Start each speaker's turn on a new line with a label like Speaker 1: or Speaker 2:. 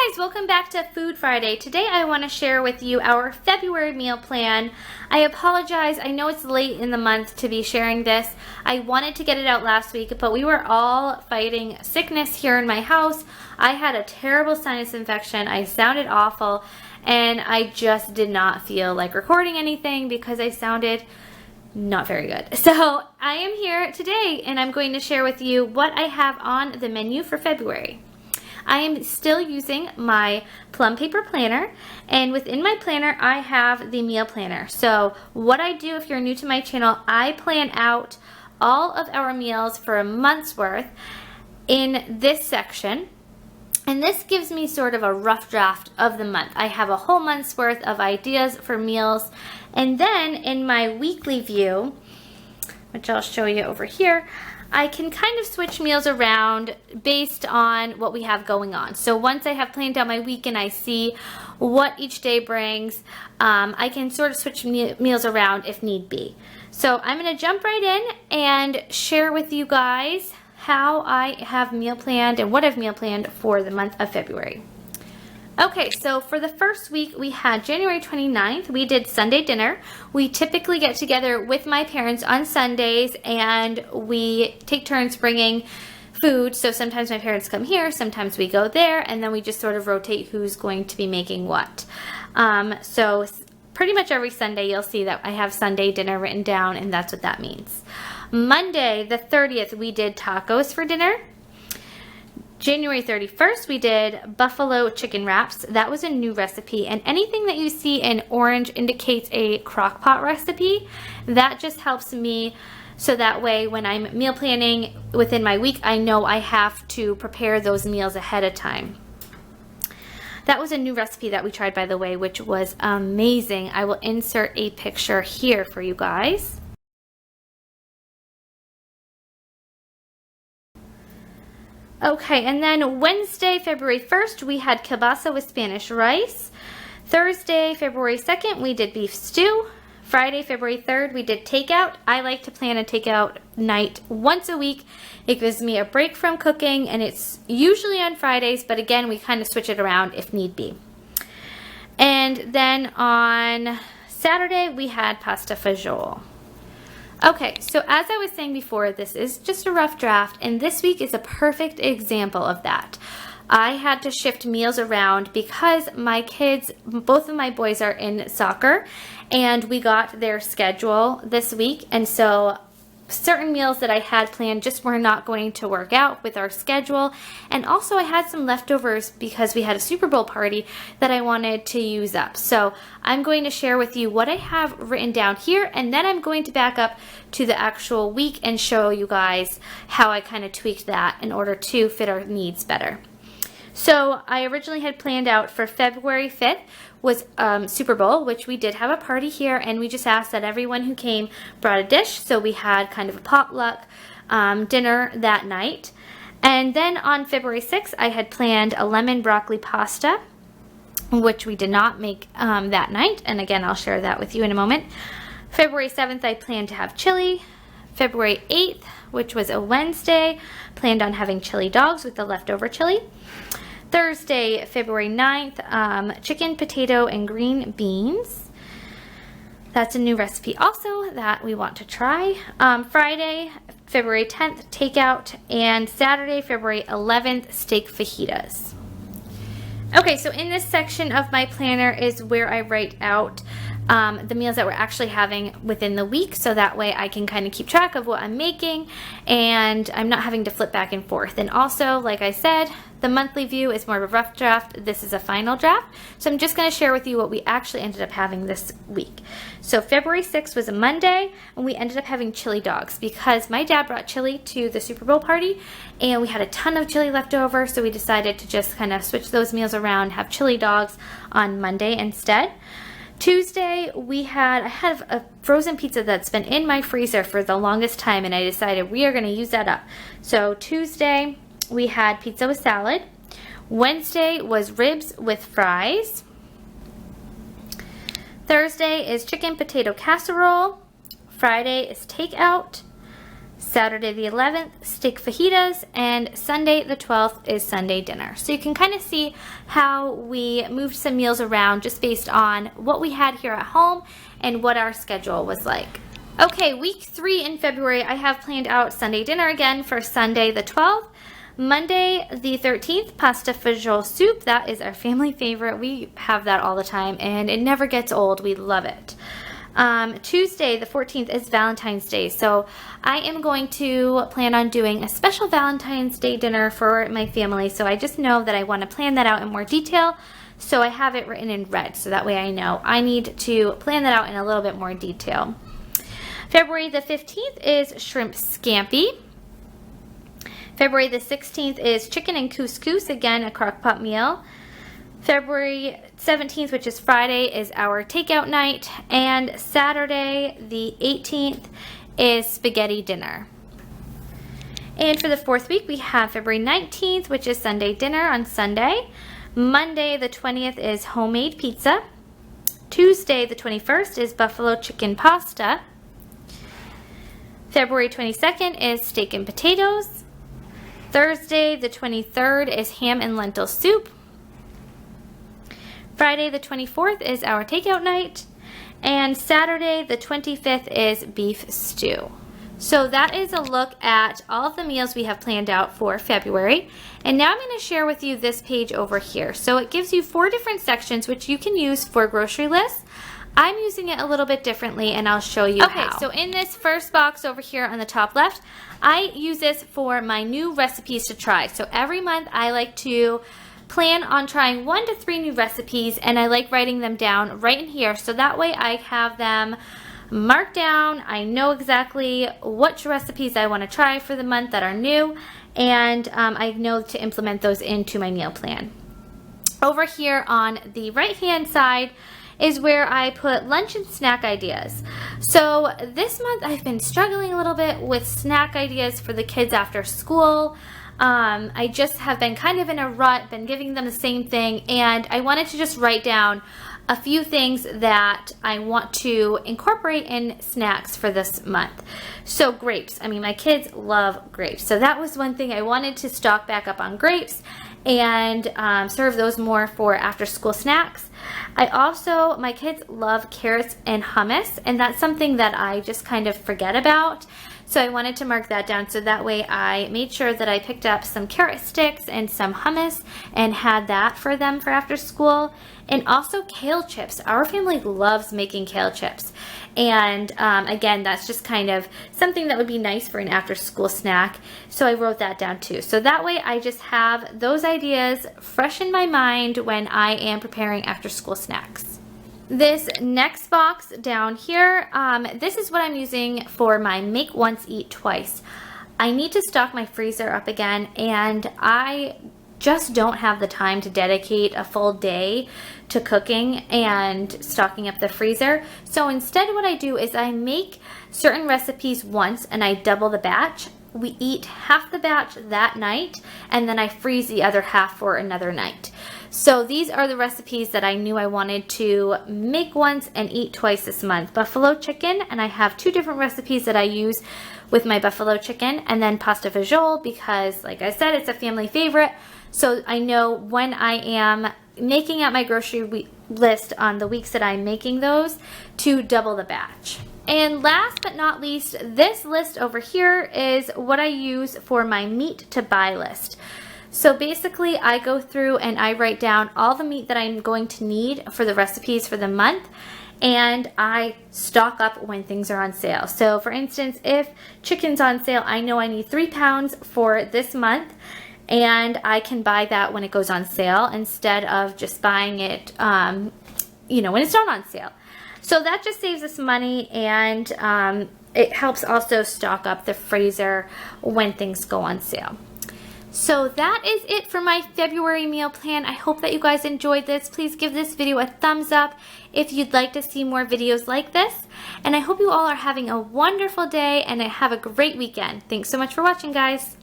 Speaker 1: guys, welcome back to Food Friday. Today I want to share with you our February meal plan. I apologize, I know it's late in the month to be sharing this. I wanted to get it out last week, but we were all fighting sickness here in my house. I had a terrible sinus infection, I sounded awful, and I just did not feel like recording anything because I sounded not very good. So I am here today and I'm going to share with you what I have on the menu for February. I am still using my plum paper planner, and within my planner I have the meal planner. So what I do, if you're new to my channel, I plan out all of our meals for a month's worth in this section, and this gives me sort of a rough draft of the month. I have a whole month's worth of ideas for meals, and then in my weekly view, which I'll show you over here, I can kind of switch meals around based on what we have going on. So once I have planned out my week and I see what each day brings, I can sort of switch meals around if need be. So I'm going to jump right in and share with you guys how I have meal planned and what I've meal planned for the month of February. Okay, so for the first week, we had January 29th. We did Sunday dinner. We typically get together with my parents on Sundays and we take turns bringing food. So sometimes my parents come here, sometimes we go there, and then we just sort of rotate who's going to be making what. So pretty much every Sunday you'll see that I have Sunday dinner written down, and that's what that means. Monday, the 30th, we did tacos for dinner. January 31st, we did buffalo chicken wraps. That was a new recipe, and anything that you see in orange indicates a crock pot recipe. That just helps me so that way when I'm meal planning within my week, I know I have to prepare those meals ahead of time. That was a new recipe that we tried, by the way, which was amazing. I will insert a picture here for you guys. Okay, and then Wednesday, February 1st, we had kielbasa with Spanish rice. Thursday, February 2nd, we did beef stew. Friday, February 3rd, we did takeout. I like to plan a takeout night once a week. It gives me a break from cooking, and it's usually on Fridays, but again, we kind of switch it around if need be. And then on Saturday, we had pasta fagioli. Okay, so as I was saying before, this is just a rough draft, and this week is a perfect example of that. I had to shift meals around because my kids, both of my boys are in soccer, and we got their schedule this week, and so certain meals that I had planned just were not going to work out with our schedule. And also I had some leftovers because we had a Super Bowl party that I wanted to use up. So I'm going to share with you what I have written down here, and then I'm going to back up to the actual week and show you guys how I kind of tweaked that in order to fit our needs better. So I originally had planned out for February 5th was Super Bowl, which we did have a party here, and we just asked that everyone who came brought a dish. So we had kind of a potluck dinner that night. And then on February 6th, I had planned a lemon broccoli pasta, which we did not make that night. And again, I'll share that with you in a moment. February 7th, I planned to have chili. February 8th, which was a Wednesday, planned on having chili dogs with the leftover chili. Thursday, February 9th, chicken, potato, and green beans. That's a new recipe also that we want to try. Friday, February 10th, takeout, and Saturday, February 11th, steak fajitas. Okay, so in this section of my planner is where I write out the meals that we're actually having within the week, so that way I can kind of keep track of what I'm making and I'm not having to flip back and forth. And also, like I said, the monthly view is more of a rough draft. This is a final draft. So I'm just going to share with you what we actually ended up having this week. So February 6th was a Monday, and we ended up having chili dogs because my dad brought chili to the Super Bowl party, and we had a ton of chili left over, so we decided to just kind of switch those meals around, have chili dogs on Monday instead. Tuesday, I have a frozen pizza that's been in my freezer for the longest time, and I decided we are going to use that up. So Tuesday, we had pizza with salad. Wednesday was ribs with fries. Thursday is chicken potato casserole. Friday is takeout. Saturday the 11th, steak fajitas, and Sunday the 12th is Sunday dinner. So you can kind of see how we moved some meals around just based on what we had here at home and what our schedule was like. Okay, week 3 in February, I have planned out Sunday dinner again for Sunday the 12th. Monday the 13th, pasta fagioli soup. That is our family favorite. We have that all the time and it never gets old. We love it. Tuesday the 14th is Valentine's Day, so I am going to plan on doing a special Valentine's Day dinner for my family. So I just know that I want to plan that out in more detail, so I have it written in red so that way I know I need to plan that out in a little bit more detail. February the 15th is shrimp scampi. February the 16th is chicken and couscous, again a crock pot meal. February 17th, which is Friday, is our takeout night, and Saturday the 18th is spaghetti dinner. And for the 4th week, we have February 19th, which is Sunday dinner on Sunday. Monday the 20th is homemade pizza. Tuesday the 21st is buffalo chicken pasta. February 22nd is steak and potatoes. Thursday the 23rd is ham and lentil soup. Friday the 24th is our takeout night, and Saturday the 25th is beef stew. So that is a look at all of the meals we have planned out for February. And now I'm going to share with you this page over here. So it gives you 4 different sections which you can use for grocery lists. I'm using it a little bit differently and I'll show you how. Okay, so in this first box over here on the top left, I use this for my new recipes to try. So every month I like to plan on trying 1 to 3 new recipes, and I like writing them down right in here so that way I have them marked down. I know exactly which recipes I want to try for the month that are new, and I know to implement those into my meal plan. Over here on the right hand side is where I put lunch and snack ideas. So this month I've been struggling a little bit with snack ideas for the kids after school. I just have been kind of in a rut, been giving them the same thing, and I wanted to just write down a few things that I want to incorporate in snacks for this month. So grapes, I mean my kids love grapes, so that was one thing. I wanted to stock back up on grapes and serve those more for after school snacks. My kids love carrots and hummus, and that's something that I just kind of forget about. So I wanted to mark that down so that way I made sure that I picked up some carrot sticks and some hummus and had that for them for after school. And also kale chips. Our family loves making kale chips. And again, that's just kind of something that would be nice for an after school snack. So I wrote that down too. So that way I just have those ideas fresh in my mind when I am preparing after school snacks. This next box down here, this is what I'm using for my make once, eat twice. I need to stock my freezer up again, and I just don't have the time to dedicate a full day to cooking and stocking up the freezer. So instead what I do is I make certain recipes once and I double the batch. We eat half the batch that night, and then I freeze the other half for another night. So these are the recipes that I knew I wanted to make once and eat twice this month. Buffalo chicken, and I have 2 different recipes that I use with my buffalo chicken, and then pasta fagioli because, like I said, it's a family favorite. So I know when I am making out my grocery list on the weeks that I'm making those to double the batch. And last but not least, this list over here is what I use for my meat to buy list. So basically I go through and I write down all the meat that I'm going to need for the recipes for the month, and I stock up when things are on sale. So for instance, if chicken's on sale, I know I need 3 pounds for this month, and I can buy that when it goes on sale instead of just buying it when it's not on sale. So that just saves us money, and it helps also stock up the freezer when things go on sale. So that is it for my February meal plan. I hope that you guys enjoyed this. Please give this video a thumbs up if you'd like to see more videos like this. And I hope you all are having a wonderful day and have a great weekend. Thanks so much for watching, guys.